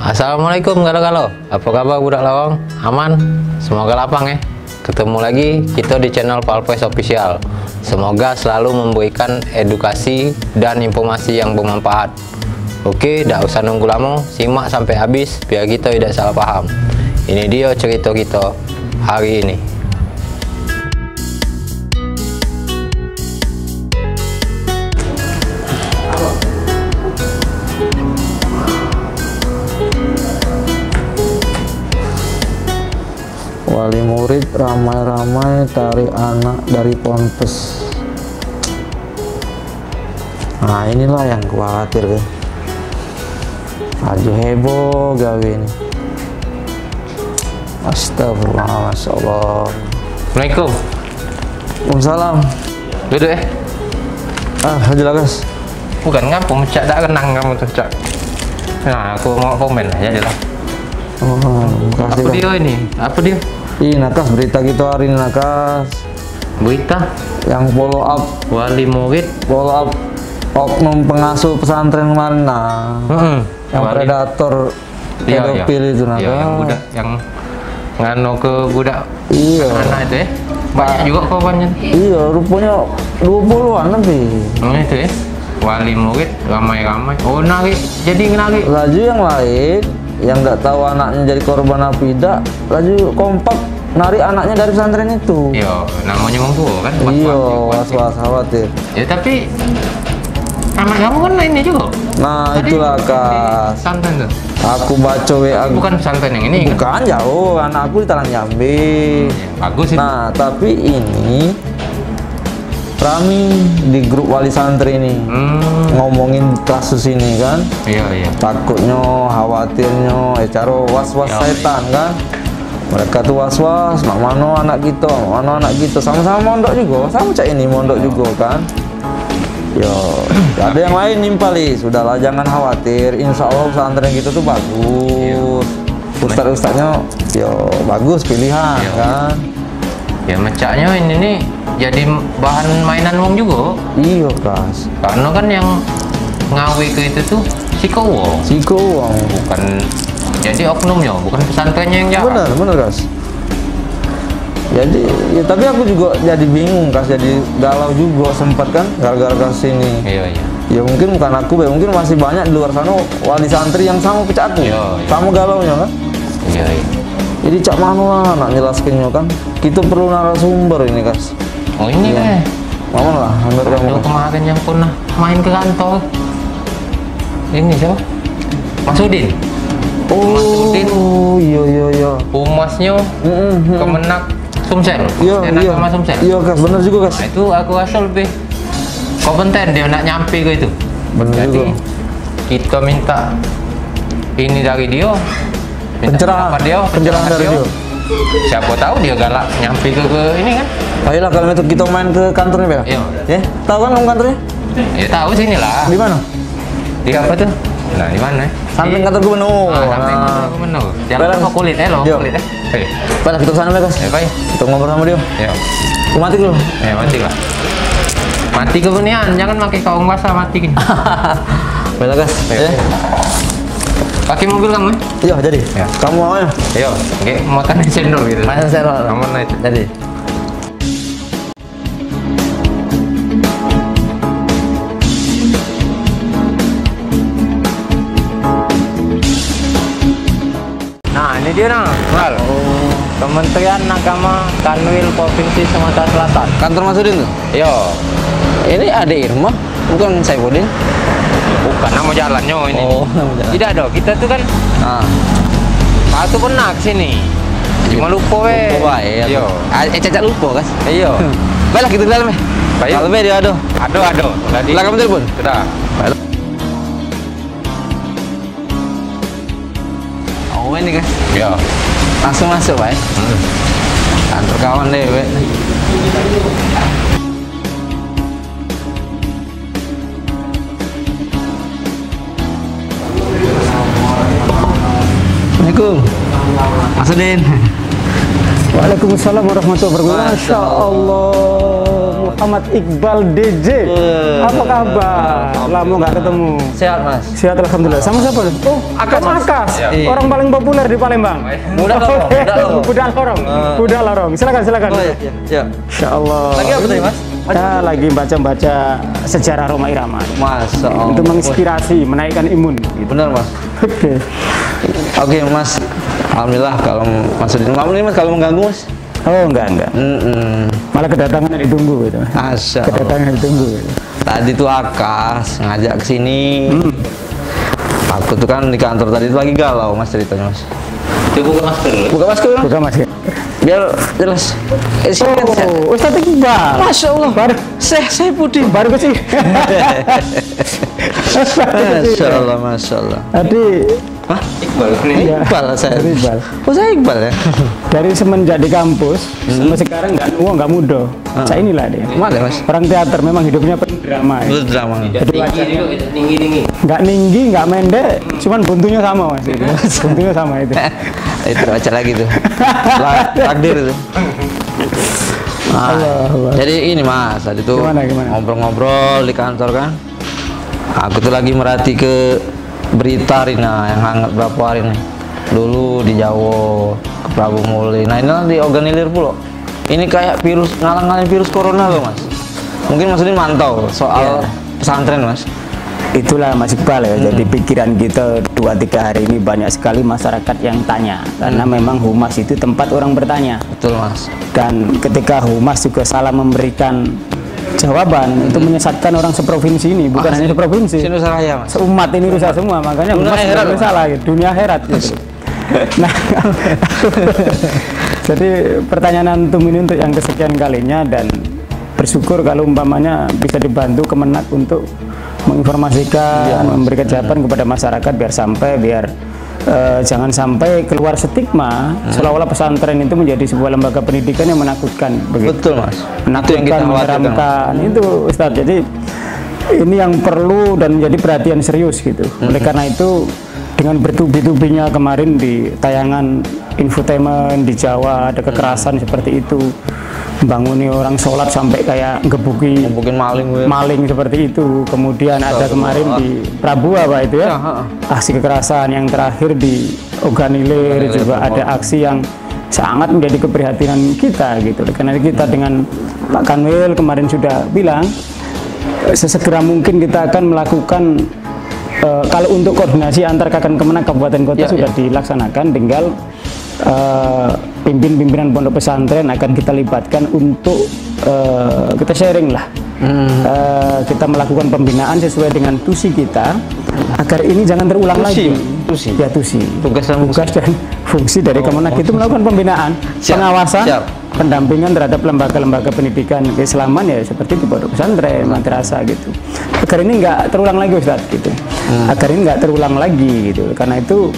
Assalamualaikum galo-galo. Apa kabar budak lawang? Aman? Semoga lapang ya. Ketemu lagi kita di channel Palpoes Official. Semoga selalu memberikan edukasi dan informasi yang bermanfaat. Oke, tidak usah nunggu lama, simak sampai habis biar kita tidak salah paham. Ini dia cerita kita hari ini. Wali murid ramai-ramai tarik anak dari ponpes. Nah, inilah yang khawatir kan. Aju heboh gawe ini. Astagfirullah, Masya Allah. Assalamualaikum. Waalaikumsalam. Duduk ya. Hajar guys. Bukan ngampung, cak tak kenang kamu tuh cak. Nah, aku mau komen aja lah. Oh, makasih. Apa dia ini? Apa dia? Ih, Nakas, berita kita hari ini Nakas. Berita Yang follow up oknum pengasuh pesantren kemarin. Nah, yang predator pedofil itu Nakas. Iya, yang budak yang ngano ke budak. Iya. Anak itu ya. Banyak juga korbannya. Iya, rupanya 20-an lebih. Itu ya. Wali murid ramai-ramai. Oh, narik. Jadi narik. Laju yang lain yang nggak tahu anaknya jadi korban apa tidak, laju kompak narik anaknya dari pesantren itu. Iya, namanya orang tua kan. Iya, was-was khawatir. Ya tapi anak kamu kan ini juga. Nah, Tadi itulah di Kas. pesantren tuh. Aku baca WA. Bukan pesantren yang ini kan? Bukan, jauh. Anak aku di Talang Jambi. Bagus itu. Nah, tapi ini rame di grup wali santri ini ngomongin kasus ini kan. Iya. Takutnya, khawatirnya, caro was-was Ya, setan kan. Mereka tuh was-was, nak mana anak kita, sama-sama mondok juga, sama cak ini mondok juga kan. Yo, ada yang lain nimpali, sudahlah jangan khawatir, insya Allah pesantren kita tuh bagus. Ustadz-ustadznya, yo bagus pilihan kan. Ya mecaknya ini nih jadi bahan mainan wong juga. Iya Kas. Karena kan yang ngawi ke itu tuh Siko Wong. Bukan jadi oknumnya, bukan pesantrennya yang jahat. Bener Kas. Jadi, ya tapi aku juga jadi bingung Kas, jadi galau juga sempat kan gara-gara kasus ini. Iya. Ya mungkin bukan aku, mungkin masih banyak di luar sana wali santri yang sama pecah aku. Iya. Sama galaunya kan. Iya. Jadi cak mana lah nak jelaskannya kan. Kita perlu narasumber ini Kas. Oh ini Iya. Mana lah, hampir kamu. Aduh, kemarin yang pernah main ke kantor. Ini siapa? Mas Udin. Oh, iya. Humasnya Kemenak Sumsel. Iya. Sama Sumsel. Iya Kas, bener juga Kas. Nah, itu aku rasa lebih kompeten dia nak nyampe ke itu. Bener Jadi juga. kita minta ini dari dia. Pencerahan dari dia. Siapa tahu dia galak nyampe ke ini kan. Ayolah kalau itu kita main ke kantornya Bel. Iya. Ya, tahu kan kamu kantornya? Ya tahu sini lah. Di mana? Di apa tuh? Nah, di mana? Samping kantor gubernur. Samping kantor gubernur. Jalan Beres. ke kulit Yo. kulit eh. Baiklah, kita kesana Bel Kas. Ya, baik. Kita ngobrol sama dia. Ya. Mati dulu. Mati lah. Mati kebunian, jangan pakai kaung basah mati gini. Baiklah Kas. Ayo. Pakai mobil kamu? Iya, jadi. Ya. Kamu awalnya? Ayo, oke, makan cendol gitu. Makan cendol. Kamu naik. Jadi. Nah, ini dia nang. Kenal. Kementerian Agama Kanwil Provinsi Sumatera Selatan. Kantor Mas Udin tuh? Yo, Ini ada Irma, bukan Saifuddin. bukan nama jalannya ini. Oh, nama jalan. Tidak dong, kita tuh kan Nah, Pak tuh pernah kesini. Cuma lupa weh. lupa ya. Yo. Cacat lupa Kas. Iya. Baiklah, kita di dalam ya. Baik. Dalamnya dia ada. Aduh. Tadi. Lah kamu telepon? Sudah. Oh, ini Kas. Yo. Langsung masuk, Pak. Kantor kawan deh, Wek. Assalamualaikum. Mas Udin. Waalaikumsalam warahmatullahi wabarakatuh. Masya Allah. Muhammad Iqbal DJ. Apa kabar? Lama nggak ketemu. Sehat Mas. Sehat alhamdulillah. Sama siapa? Oh, Akas. Orang paling populer di Palembang. Budak lorong. Budak lorong. Silakan. Ya. Insya Allah. Lagi apa tadi Mas? Kita lagi baca sejarah Rhoma Irama. Masa Allah. Itu menginspirasi, menaikkan imun. Gitu. Benar Mas. Oke Mas. Alhamdulillah kalau Mas Udin. Maaf nih Mas kalau mengganggu Mas. Oh enggak. Malah kedatangan ditunggu gitu. Asya. Kedatangan ditunggu. Gitu. Tadi tuh Akas ngajak ke sini. Aku tuh kan di kantor tadi tuh lagi galau Mas ceritanya Mas. Coba buka masker dulu. Buka masker Mas. Buka masker. Biar jelas. Oh, Ustaz Iqbal. Masya Allah. Baru Saya putih. baru ke sini. Masya Allah. Tadi Hah? Iqbal. Iya. Iqbal saya. Iqbal. Oh saya Iqbal ya? Dari semenjak di kampus sampai sekarang nggak muda. Saya inilah dia. Mana Mas? Orang teater memang hidupnya penuh drama. Ya. Itu drama. Tinggi. Nggak tinggi, nggak pendek, cuman buntunya sama Mas. Itu. Buntunya sama itu. Itu baca lagi tuh. Takdir itu. Allah. Jadi ini Mas, tadi tuh Gimana? ngobrol-ngobrol di kantor kan. Aku tuh lagi merhati ke berita Rina yang hangat berapa hari nih. Dulu di Jawa, ke Prabu Muli. Nah ini di Organilir pula. Ini kayak virus, ngalang-ngalangin virus corona loh Mas. Mungkin Mas Udin mantau soal pesantren Mas. Itulah Mas Iqbal ya. Jadi pikiran kita 2-3 hari ini banyak sekali masyarakat yang tanya. Karena memang humas itu tempat orang bertanya. Betul Mas. Dan ketika humas juga salah memberikan jawaban, itu menyesatkan orang seprovinsi ini, bukan hanya seprovinsi. Indonesia Raya Mas. Seumat ini rusak semua, makanya Dunia humas akhirat, tidak salah, gitu. Dunia akhirat gitu. Nah, jadi pertanyaan antum ini untuk yang kesekian kalinya, dan bersyukur kalau umpamanya bisa dibantu Kemenak untuk menginformasikan, memberikan jawaban kepada masyarakat biar jangan sampai keluar stigma seolah-olah pesantren itu menjadi sebuah lembaga pendidikan yang menakutkan begitu. Betul Mas. Menakutkan, menyeramkan itu Ustadz. Jadi ini yang perlu dan menjadi perhatian serius gitu. Oleh karena itu dengan bertubi-tubinya kemarin di tayangan infotainment di Jawa ada kekerasan seperti itu, banguni orang sholat sampai kayak ngebuki Mungkin maling seperti itu. Kemudian ada kemarin di Prabu apa itu ya, aksi kekerasan. Yang terakhir di Oganilir juga ada aksi yang sangat menjadi keprihatinan kita gitu. Karena kita dengan Pak Kanwil kemarin sudah bilang sesegera mungkin kita akan melakukan kalau untuk koordinasi antar Kemenak kabupaten kota sudah dilaksanakan, tinggal pimpinan pondok pesantren akan kita libatkan untuk kita sharing lah. Kita melakukan pembinaan sesuai dengan tusi kita agar ini jangan terulang lagi. Tusi. Tugas dan fungsi dari Kemenak itu melakukan pembinaan, pengawasan, pendampingan terhadap lembaga-lembaga pendidikan keislaman ya seperti di pondok pesantren, madrasah gitu. Agar ini nggak terulang lagi Ustadz gitu. Agar ini nggak terulang lagi gitu. Karena itu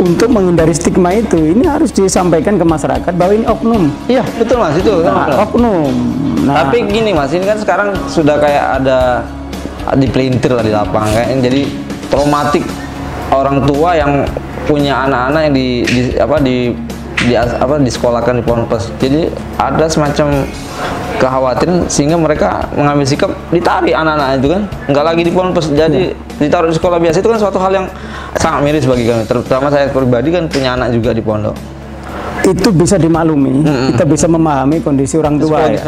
untuk menghindari stigma itu, ini harus disampaikan ke masyarakat bahwa ini oknum. Iya, betul Mas, itu. Oknum. Nah, tapi gini Mas, ini kan sekarang sudah kayak ada dipelintir lah di lapangan kayak jadi traumatik orang tua yang punya anak-anak yang disekolahkan di ponpes. Jadi ada semacam kekhawatiran sehingga mereka mengambil sikap ditarik anak-anak itu kan, nggak lagi di ponpes, jadi ditaruh di sekolah biasa. Itu kan suatu hal yang sangat miris bagi kami, terutama saya pribadi kan punya anak juga di pondok. Itu bisa dimaklumi, kita bisa memahami kondisi orang tua ya.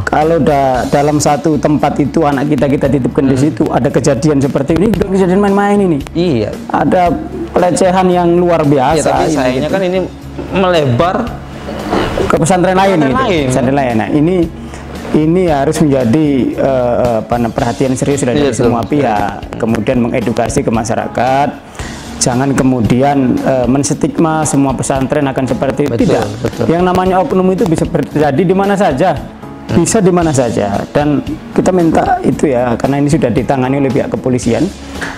Kalau dalam satu tempat itu anak kita titipkan di situ, ada kejadian seperti ini, kejadian main-main ini. Iya. Ada pelecehan yang luar biasa. Iya, tapi sayangnya kan ini melebar ke pesantren lain gitu. Pesantren lain. Nah, ini harus menjadi perhatian serius dari semua pihak. Kemudian mengedukasi ke masyarakat. Jangan kemudian menstigma semua pesantren akan seperti itu. Tidak. Yang namanya oknum itu bisa terjadi di mana saja. Bisa di mana saja. Dan kita minta itu ya, karena ini sudah ditangani oleh pihak kepolisian,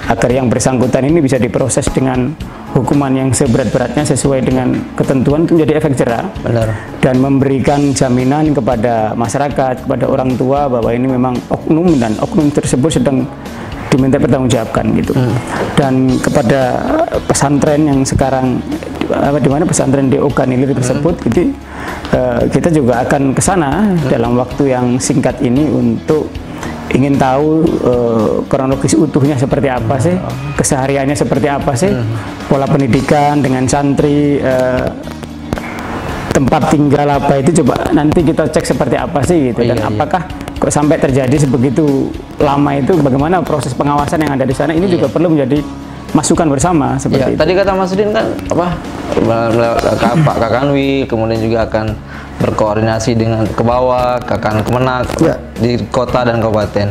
agar yang bersangkutan ini bisa diproses dengan hukuman yang seberat-beratnya sesuai dengan ketentuan itu menjadi efek jerah. Dan memberikan jaminan kepada masyarakat, kepada orang tua bahwa ini memang oknum dan oknum tersebut sedang diminta bertanggungjawabkan gitu. Dan kepada pesantren yang sekarang di mana pesantren di Oganilir tersebut gitu, kita juga akan ke sana dalam waktu yang singkat ini untuk ingin tahu kronologis utuhnya seperti apa sih, kesehariannya seperti apa sih, pola pendidikan dengan santri, tempat tinggal apa itu coba nanti kita cek seperti apa sih gitu. Dan apakah kok sampai terjadi sebegitu lama itu, bagaimana proses pengawasan yang ada di sana ini juga perlu menjadi masukan bersama seperti itu. Tadi kata Mas Udin kan apa, melewat Pak Kakanwi, kemudian juga akan berkoordinasi dengan ke bawah, Kemenag di kota dan kabupaten.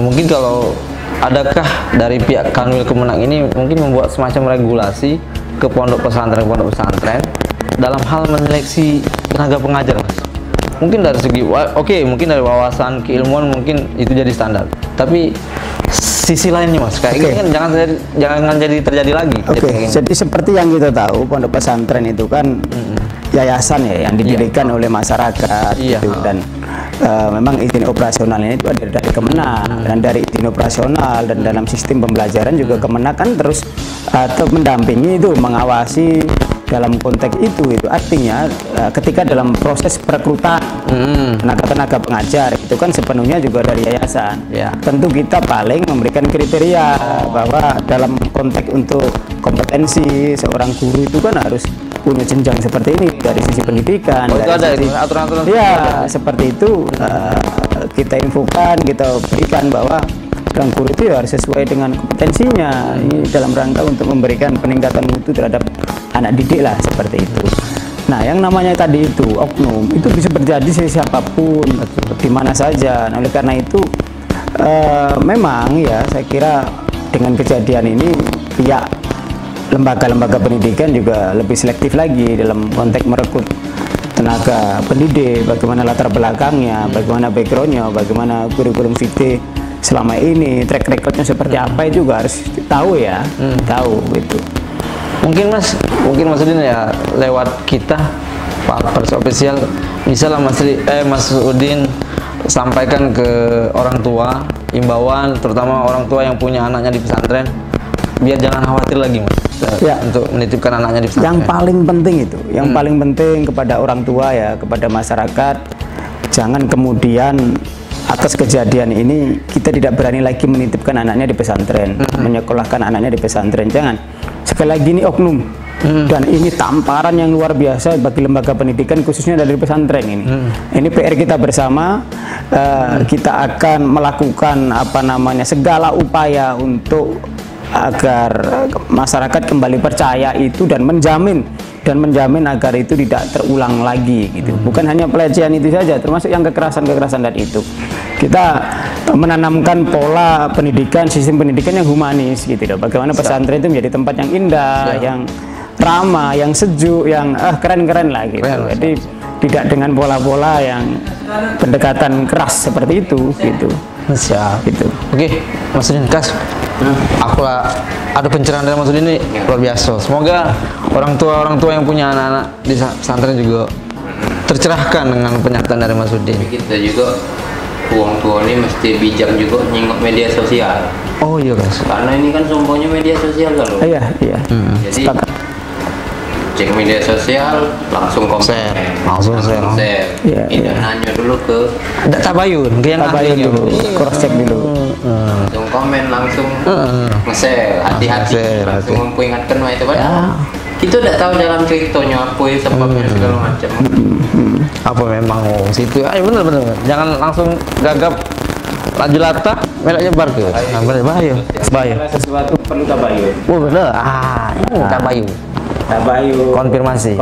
Mungkin kalau adakah dari pihak Kanwil Kemenag ini mungkin membuat semacam regulasi ke pondok pesantren dalam hal menyeleksi tenaga pengajar, Mas? Mungkin dari segi mungkin dari wawasan keilmuan mungkin itu jadi standar, tapi sisi lainnya, Mas, kayak gini kan jangan jadi terjadi lagi. Jadi seperti yang kita tahu, pondok pesantren itu kan yayasan ya yang didirikan oleh masyarakat gitu. Dan memang izin operasionalnya itu ada dari Kemenag, dan dari izin operasional dan dalam sistem pembelajaran juga Kemenag kan terus mendampingi itu, mengawasi dalam konteks itu artinya ketika dalam proses perekrutan tenaga pengajar itu kan sepenuhnya juga dari yayasan. Tentu kita paling memberikan kriteria bahwa dalam konteks untuk kompetensi seorang guru itu kan harus punya jenjang seperti ini dari sisi pendidikan. Itu ada aturan-aturan seperti itu. Kita infokan, kita berikan bahwa seorang guru itu harus sesuai dengan kompetensinya dalam rangka untuk memberikan peningkatan mutu terhadap anak didik lah, seperti itu. Nah, yang namanya tadi itu oknum itu bisa terjadi siapapun di mana saja. Nah, oleh karena itu memang ya saya kira dengan kejadian ini pihak lembaga-lembaga pendidikan juga lebih selektif lagi dalam konteks merekrut tenaga pendidik, bagaimana latar belakangnya, bagaimana backgroundnya, bagaimana kurikulum vitae selama ini, track recordnya seperti apa itu juga harus tahu ya, tahu gitu. Mungkin Mas Udin ya lewat kita Palpers Official, misalnya Mas Udin sampaikan ke orang tua imbauan, terutama orang tua yang punya anaknya di pesantren, biar jangan khawatir lagi, Mas, untuk menitipkan anaknya di pesantren. Yang paling penting itu, yang paling penting kepada orang tua ya, kepada masyarakat, jangan kemudian atas kejadian ini kita tidak berani lagi menitipkan anaknya di pesantren, menyekolahkan anaknya di pesantren. Jangan. Sekali lagi ini oknum, dan ini tamparan yang luar biasa bagi lembaga pendidikan khususnya dari pesantren ini. Ini PR kita bersama. Kita akan melakukan segala upaya untuk agar masyarakat kembali percaya itu dan menjamin agar itu tidak terulang lagi gitu. Bukan hanya pelecehan itu saja, termasuk yang kekerasan dan itu. Kita menanamkan pola pendidikan, sistem pendidikan yang humanis gitu loh. Bagaimana pesantren itu menjadi tempat yang indah, yang ramah, yang sejuk, yang keren-keren lah gitu. Jadi tidak dengan pola-pola yang pendekatan keras seperti itu gitu. Siap. Gitu. Oke, Mas Udin, aku ada pencerahan dari Mas Udin ini luar biasa. Semoga orang tua yang punya anak-anak di pesantren juga tercerahkan dengan pernyataan dari Mas Udin. Kita juga orang tua ini mesti bijak juga nyingok media sosial. Oh iya, Mas. Karena ini kan sombongnya media sosial kalau. Iya. Jadi cek media sosial, langsung komen, langsung share. Tidak nanya dulu ke tabayun, ke yang ahlinya dulu, cross check dulu. Langsung komen, langsung nge-share, hati-hati, langsung memperingatkan itu padahal kita tidak tahu dalam ceritanya apa sebabnya segala macam. Apa memang situ? Ayo bener. Jangan langsung gagap laju latah, melek nyebar ke. Bahaya. Sesuatu perlu tabayun. Oh bener. Tabayun. Konfirmasi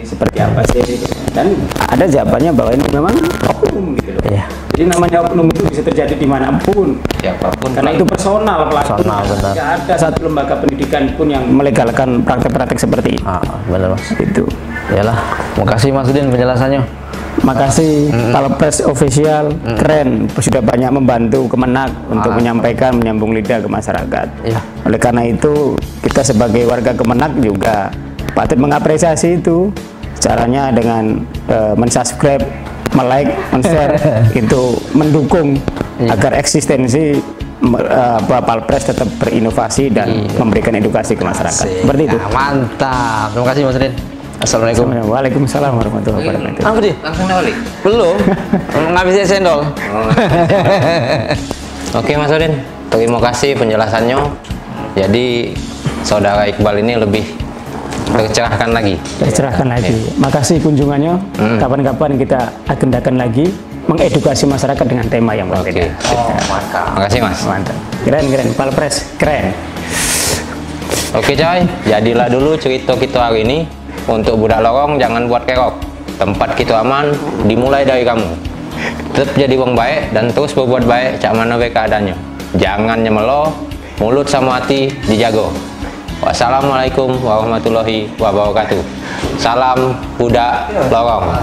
seperti apa sih, dan ada jawabannya bahwa ini memang oknum gitu loh. Jadi namanya oknum itu bisa terjadi dimanapun, siapapun, karena itu personal pelakunya. Tidak ada satu lembaga pendidikan pun yang melegalkan praktek-praktek seperti ini. Benar, Mas. Itu. Yalah, makasih Mas Udin penjelasannya. Makasih, Palpers Official keren, sudah banyak membantu Kemenag untuk menyampaikan, menyambung lidah ke masyarakat. Oleh karena itu kita sebagai warga Kemenag juga patut mengapresiasi itu. Caranya dengan mensubscribe, melike, men-share itu mendukung agar eksistensi Palpres tetap berinovasi dan memberikan edukasi ke masyarakat. Seperti itu. Mantap. Terima kasih Mas Udin. Assalamualaikum. Waalaikumsalam warahmatullahi wabarakatuh. Apa dia? Langsung balik. Belum. Ngabisin sendol. Oke Mas Udin, terima kasih penjelasannya. Jadi saudara Iqbal ini lebih tercerahkan lagi. Tercerahkan lagi. Makasih kunjungannya. Kapan-kapan kita agendakan lagi mengedukasi masyarakat dengan tema yang berbeda. Mantap. Makasih Mas. Mantap. Keren, Palpres, keren. Oke coy, jadilah dulu cerita kita hari ini. Untuk budak lorong jangan buat kerok. Tempat kita aman dimulai dari kamu. Tetap jadi wong baik dan terus berbuat baik cak mana baik keadaannya. Jangan nyemelo, mulut sama hati dijago. Wassalamualaikum warahmatullahi wabarakatuh. Salam budak lorong.